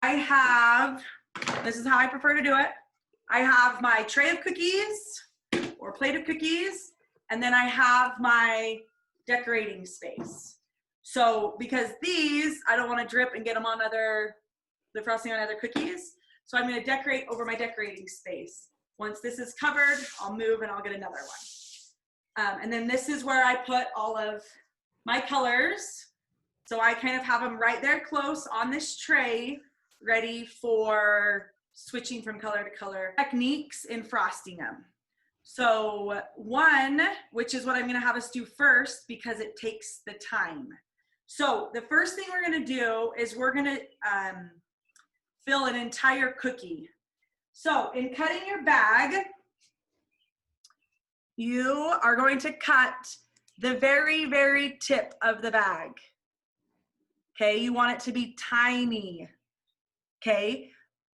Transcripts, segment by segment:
I have, this is how I prefer to do it. I have my tray of cookies or plate of cookies, and then I have my decorating space. So because these, I don't want to drip and get them on the frosting on other cookies. So I'm going to decorate over my decorating space. Once this is covered, I'll move and I'll get another one. And then this is where I put all of my colors. So I kind of have them right there close on this tray, ready for switching from color to color. Techniques in frosting them. So one, which is what I'm gonna have us do first because it takes the time. So the first thing we're gonna do is we're gonna fill an entire cookie. So in cutting your bag, you are going to cut the very, very tip of the bag. Okay, you want it to be tiny. Okay,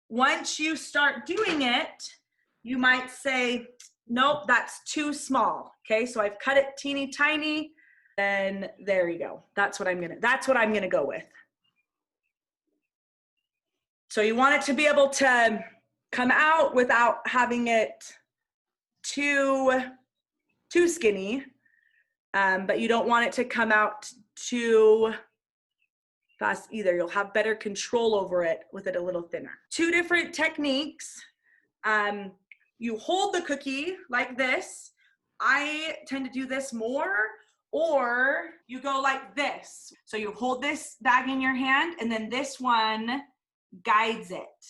once you start doing it, you might say, nope, that's too small. Okay, so I've cut it teeny tiny, and there you go. That's what I'm gonna go with. So you want it to be able to come out without having it too skinny, but you don't want it to come out too fast either. You'll have better control over it with it a little thinner. Two different techniques. You hold the cookie like this. I tend to do this more, or you go like this. So you hold this bag in your hand, and then this one guides it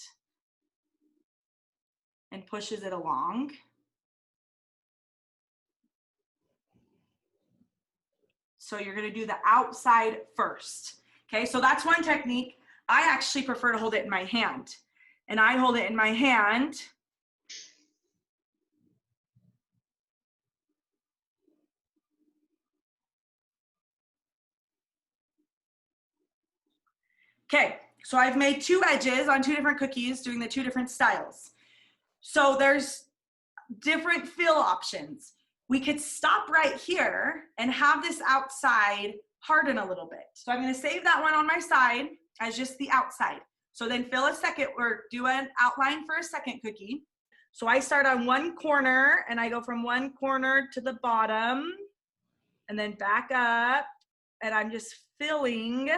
and pushes it along. So you're gonna do the outside first. Okay, so that's one technique. I actually prefer to hold it in my hand. And I hold it in my hand. Okay, so I've made two edges on two different cookies doing the two different styles. So there's different fill options. We could stop right here and have this outside harden a little bit. So I'm gonna save that one on my side as just the outside. So then fill a second, or do an outline for a second cookie. So I start on one corner and I go from one corner to the bottom and then back up, and I'm just filling,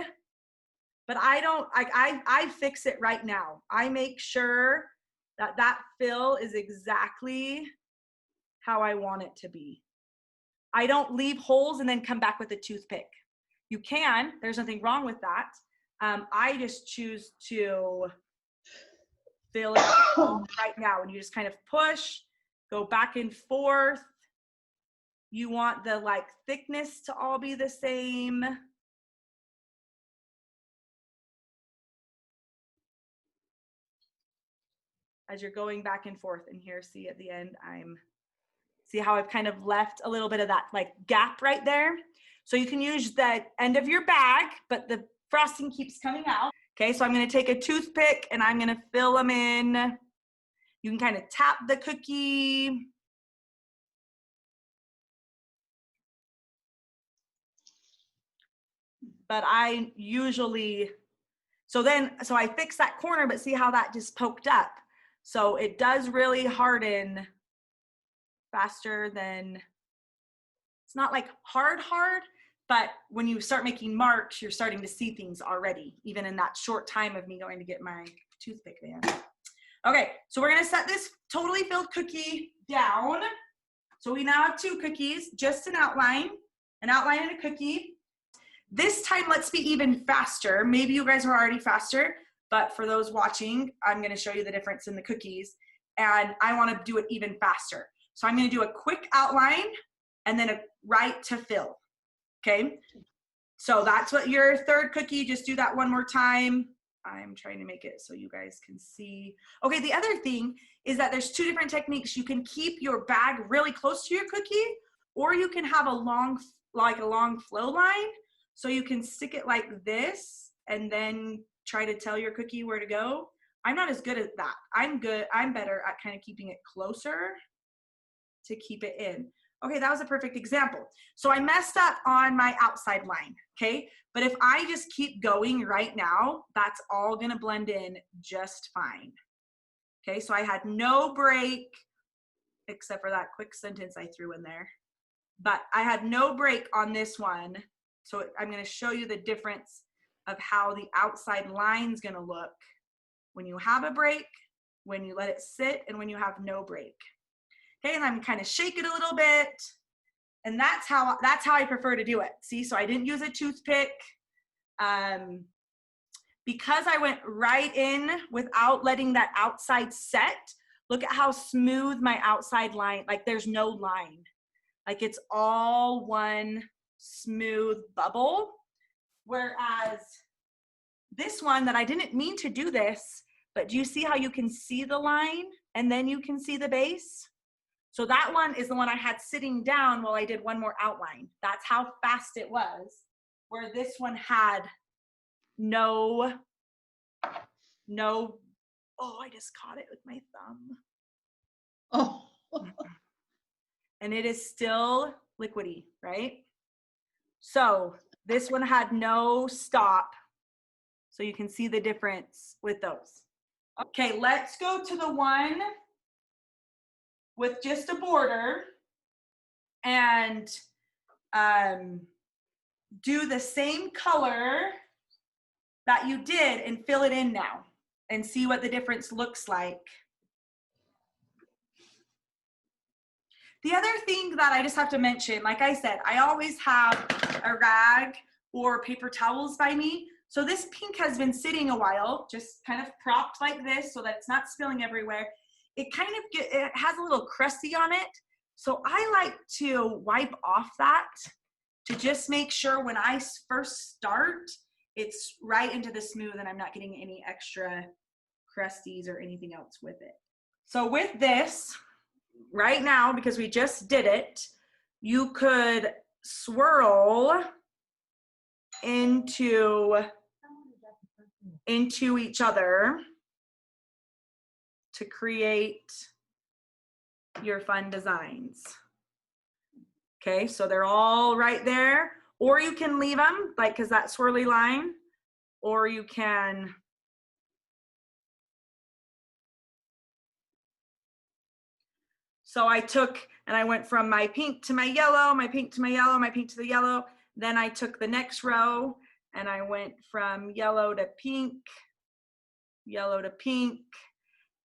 but I fix it right now. I make sure that that fill is exactly how I want it to be. I don't leave holes and then come back with a toothpick. You can, there's nothing wrong with that. I just choose to fill it right now, and you just kind of push, go back and forth. You want the like thickness to all be the same. As you're going back and forth, and here, see at the end, see how I've kind of left a little bit of that like gap right there. So you can use the end of your bag, but the frosting keeps coming out. Okay, so I'm gonna take a toothpick and I'm gonna fill them in. You can kind of tap the cookie. But I usually, so I fix that corner, but see how that just poked up. So it does really harden faster than, it's not like hard, but when you start making marks, you're starting to see things already, even in that short time of me going to get my toothpick there. Okay, so we're gonna set this totally filled cookie down. So we now have two cookies, just an outline and a cookie. This time, let's be even faster. Maybe you guys are already faster, but for those watching, I'm gonna show you the difference in the cookies, and I wanna do it even faster. So I'm gonna do a quick outline and then a right to fill, okay? So that's what your third cookie, just do that one more time. I'm trying to make it so you guys can see. Okay, the other thing is that there's two different techniques. You can keep your bag really close to your cookie, or you can have a long flow line. So you can stick it like this and then try to tell your cookie where to go. I'm not as good at that. I'm better at kind of keeping it closer to keep it in. Okay, that was a perfect example. So I messed up on my outside line, okay? But if I just keep going right now, that's all gonna blend in just fine. Okay, so I had no break, except for that quick sentence I threw in there. But I had no break on this one. So I'm gonna show you the difference of how the outside line's gonna look when you have a break, when you let it sit, and when you have no break. Okay, and I'm kind of shake it a little bit. And that's how I prefer to do it. See, so I didn't use a toothpick. Because I went right in without letting that outside set, look at how smooth my outside line, like there's no line. Like it's all one smooth bubble. Whereas this one that I didn't mean to do this, but do you see how you can see the line and then you can see the base? So that one is the one I had sitting down while I did one more outline. That's how fast it was. Where this one had no, oh, I just caught it with my thumb. Oh. And it is still liquidy, right? So this one had no stop. So you can see the difference with those. Okay, let's go to the one with just a border and do the same color that you did and fill it in now and see what the difference looks like. The other thing that I just have to mention, like I said, I always have a rag or paper towels by me. So this pink has been sitting a while, just kind of propped like this so that it's not spilling everywhere. It has a little crusty on it. So I like to wipe off that to just make sure when I first start, it's right into the smooth and I'm not getting any extra crusties or anything else with it. So with this, right now, because we just did it, you could swirl into each other to create your fun designs. Okay, so they're all right there, or you can leave them, like, because that swirly line, or you can so I took and I went from my pink to my yellow, my pink to my yellow, my pink to the yellow. Then I took the next row and I went from yellow to pink, yellow to pink.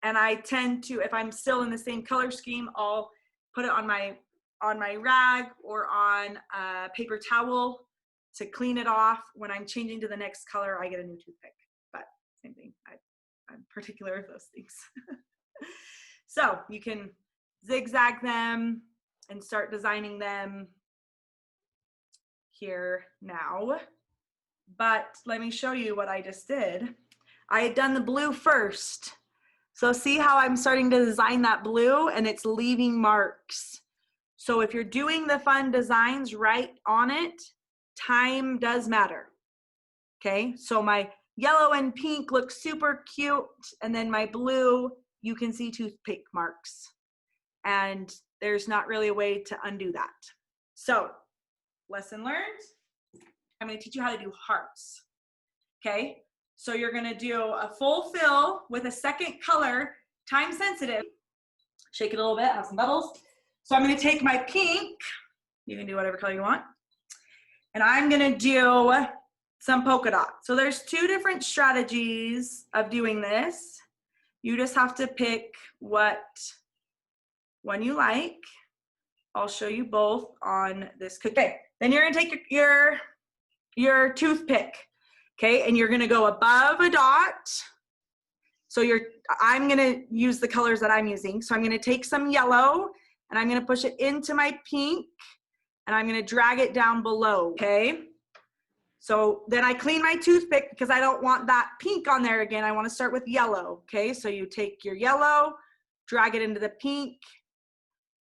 And I tend to, if I'm still in the same color scheme, I'll put it on my rag or on a paper towel to clean it off. When I'm changing to the next color, I get a new toothpick, but same thing. I'm particular of those things. So you can zigzag them and start designing them here now. But let me show you what I just did. I had done the blue first. So see how I'm starting to design that blue and it's leaving marks. So if you're doing the fun designs right on it, time does matter. Okay, so my yellow and pink look super cute, and then my blue, you can see toothpick marks. And there's not really a way to undo that. So, lesson learned. I'm going to teach you how to do hearts. Okay, so you're going to do a full fill with a second color, time sensitive. Shake it a little bit, have some bubbles. So I'm going to take my pink. You can do whatever color you want. And I'm going to do some polka dot. So there's two different strategies of doing this. You just have to pick what one you like. I'll show you both on this cookie. Okay, then you're gonna take your toothpick, okay, and you're gonna go above a dot. So I'm gonna use the colors that I'm using. So I'm gonna take some yellow and I'm gonna push it into my pink and I'm gonna drag it down below, okay? So then I clean my toothpick because I don't want that pink on there again. I want to start with yellow, okay? So you take your yellow, drag it into the pink,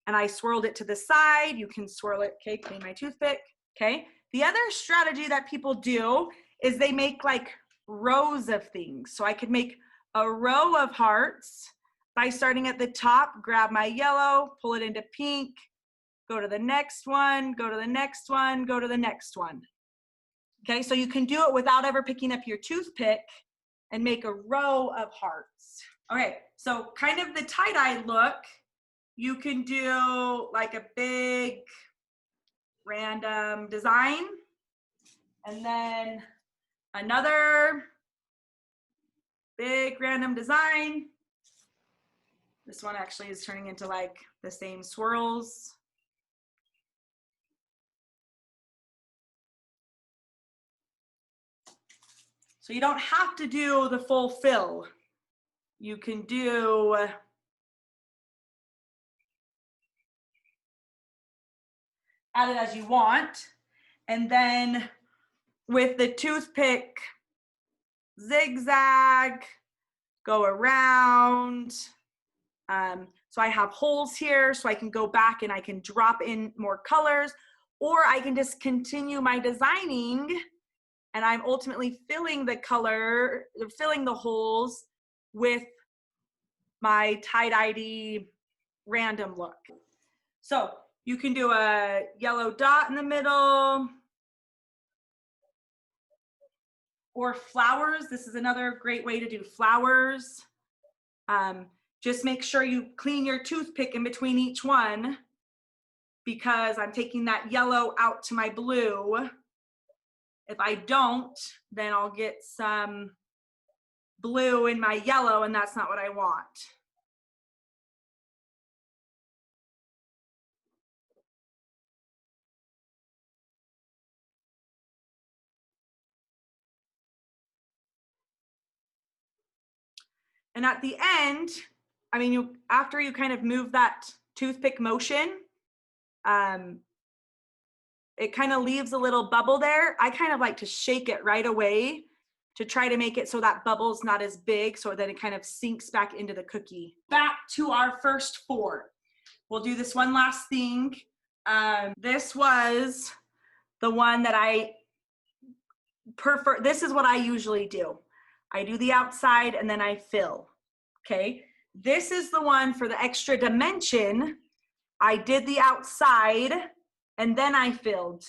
and I swirled it to the side. You can swirl it, okay, clean my toothpick, okay? The other strategy that people do is they make like rows of things. So I could make a row of hearts by starting at the top, grab my yellow, pull it into pink, go to the next one, go to the next one, go to the next one. Okay, so you can do it without ever picking up your toothpick and make a row of hearts. Okay, so kind of the tie-dye look, you can do like a big random design, and then another big random design. This one actually is turning into like the same swirls. So you don't have to do the full fill. You can do add it as you want. And then with the toothpick, zigzag, go around. So I have holes here so I can go back and I can drop in more colors, or I can just continue my designing and I'm ultimately filling the color, filling the holes with my tie-dye random look. So you can do a yellow dot in the middle, or flowers. This is another great way to do flowers. Just make sure you clean your toothpick in between each one, because I'm taking that yellow out to my blue. If I don't, then I'll get some blue in my yellow, and that's not what I want. And at the end, I mean, after you kind of move that toothpick motion, it kind of leaves a little bubble there. I kind of like to shake it right away to try to make it so that bubble's not as big, so that it kind of sinks back into the cookie. Back to our first 4. We'll do this one last thing. This was the one that I prefer. This is what I usually do. I do the outside and then I fill. Okay. This is the one for the extra dimension. I did the outside and then I filled.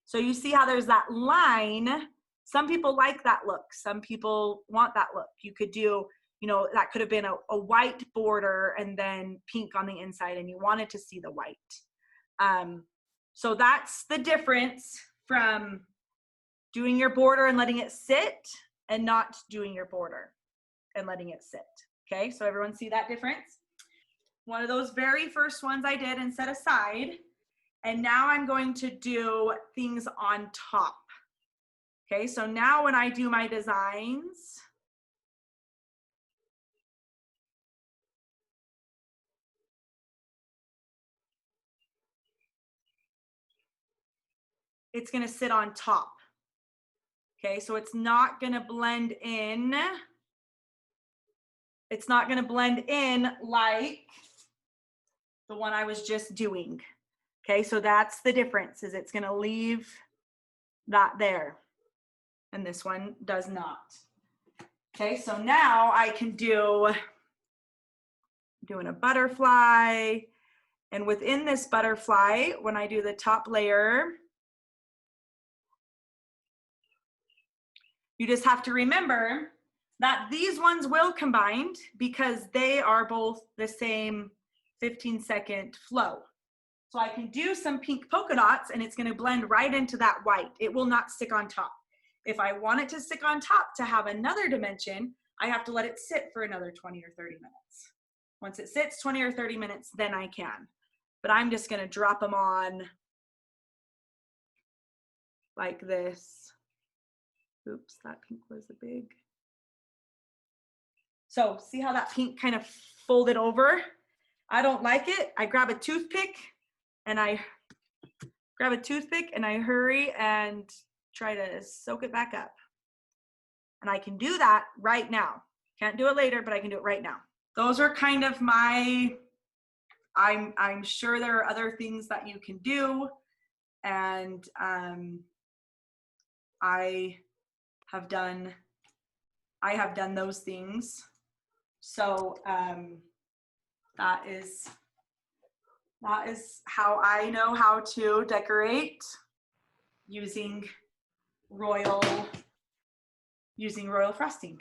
So you see how there's that line. Some people like that look. Some people want that look. You could do, you know, that could have been a white border and then pink on the inside, and you wanted to see the white. So that's the difference from doing your border and letting it sit and not doing your border and letting it sit. Okay, so everyone see that difference? One of those very first ones I did and set aside. And now I'm going to do things on top. Okay, so now when I do my designs, it's gonna sit on top. Okay, so it's not gonna blend in. It's not gonna blend in like the one I was just doing. Okay, so that's the difference, is it's gonna leave that there. And this one does not. Okay, so now I can doing a butterfly. And within this butterfly, when I do the top layer, you just have to remember that these ones will combine because they are both the same 15-second flow. So I can do some pink polka dots and it's gonna blend right into that white. It will not stick on top. If I want it to stick on top to have another dimension, I have to let it sit for another 20 or 30 minutes. Once it sits 20 or 30 minutes, then I can. But I'm just gonna drop them on like this. Oops, that pink was a big. So see how that pink kind of folded over? I don't like it. I grab a toothpick and I hurry and try to soak it back up. And I can do that right now. Can't do it later, but I can do it right now. Those are kind of my, I'm sure there are other things that you can do. And I have done those things. So that is that is how I know how to decorate using royal frosting.